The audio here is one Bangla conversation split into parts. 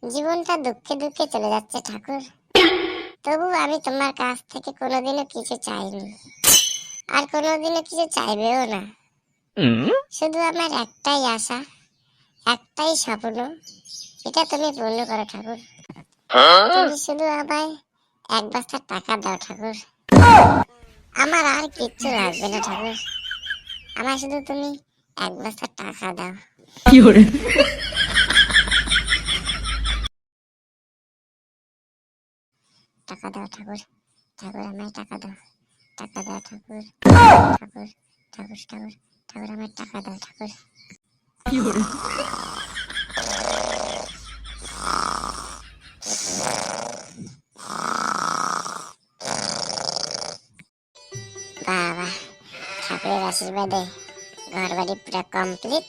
জীবনটা দুঃখে দুঃখে চলে যাচ্ছে ঠাকুর, তবু আমি তোমার কাছ থেকে কোনোদিনও কিছু চাইনি, আর কোনোদিনও কিছু চাইবেও না। শুধু আমার একটাই আশা, একটাই স্বপ্ন, এটা তুমি পূর্ণ করো ঠাকুর। তুমি শুধু আমায় এক বস্তা টাকা দাও ঠাকুর, আমার আর কিচ্ছু লাগবে না ঠাকুর, আমার শুধু তুমি এক বস্তা টাকা দাও। টাকা দাও ঠাকুর, ঠাকুর আমায় টাকা দাও, টাকা দাও ঠাকুর, ঠাকুর ঠাকুর ঠাকুর ঠাকুর আমায় টাকা দাও ঠাকুর। বাবা, ঠাকুরের আশীর্বাদে ঘর বাড়ি পুরো কমপ্লিট।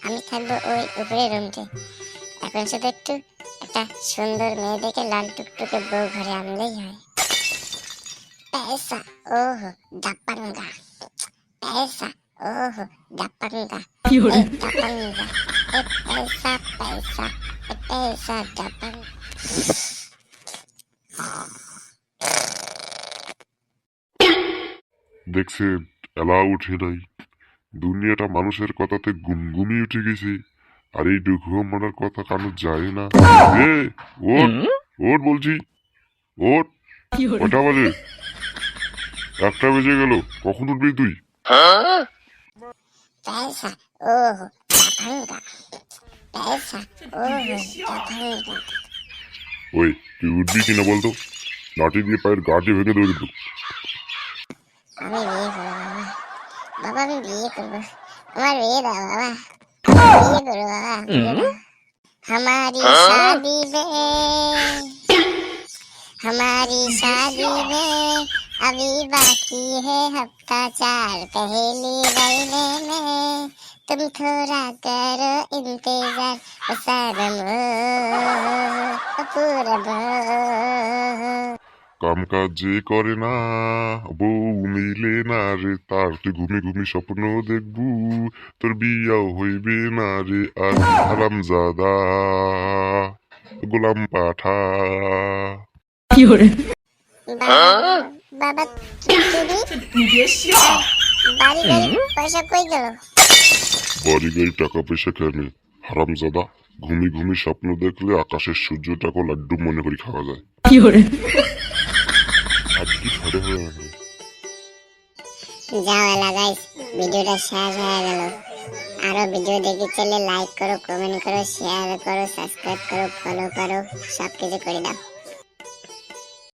আমি থাকবো ওই উপরের রুমটি। এখন শুধু একটু একটা সুন্দর মেয়ে দেখে লাল টুকটুকে বউ ঘরে আনলেই হয়। पैसा ओह दपंगा, पैसा ओह दपंगा, दपंगा, पैसा पैसा पैसा दपंगा। দেখছেন, এলা উঠে নাই। দুনিয়াটা মানুষের কথাতে গুনগুনি উঠে গেছে, আর এই ডুঘুম মারার কথা কানে যায় না। এ ওট, ওট বলছি, ওট। কটা বাজে? 1টা বেজে গেল। কখন উঠবি তুই? पैसा ओह दपंगा, पैसा ओह दपंगा। ওই, তুই উঠবি কিনা বলতো? লাঠি দিয়ে পায়ের গাঁটে ভেঙে দেবো কিন্তু। আমি বিয়ে করবো বাবা, বাবা আমি বিয়ে করবো, আমার বিয়ে দাও বাবা, বিয়ে করবো বাবা, বিয়ে দাও। हमारी शादी में, हमारी शादी में अभी बाकी है हफ्ता 4 पहले महीने में, तुम थोड़ा करो इंतजार सनम पूरब। কাম কাজ যে করে না, বউ মিলে না রে তার, তুই ঘুমি ঘুমি স্বপ্ন দেখবু, তোর বিয়াও হইবে না রে আর হারামজাদা গোলাম পাঠা। বাবা, বাবা তুমি বাড়ি গাড়ি পয়সা কই গেল? বাড়ি গাড়ি টাকা পয়সা খেয়ে হারামজাদা, ঘুমি ঘুমি স্বপ্ন দেখলে আকাশের সূর্যটাকে লাড্ডু মনে করি খাওয়া যায়। আর কি ঝড়ে হয়ে গেল। যাও এলা গাইস, ভিডিওটা শেষ হয়ে গেল। আরো ভিডিও দেখতে চাইলে লাইক করো, কমেন্ট করো, শেয়ার করো, সাবস্ক্রাইব করো, ফলো করো, সবকিছু করে দাও।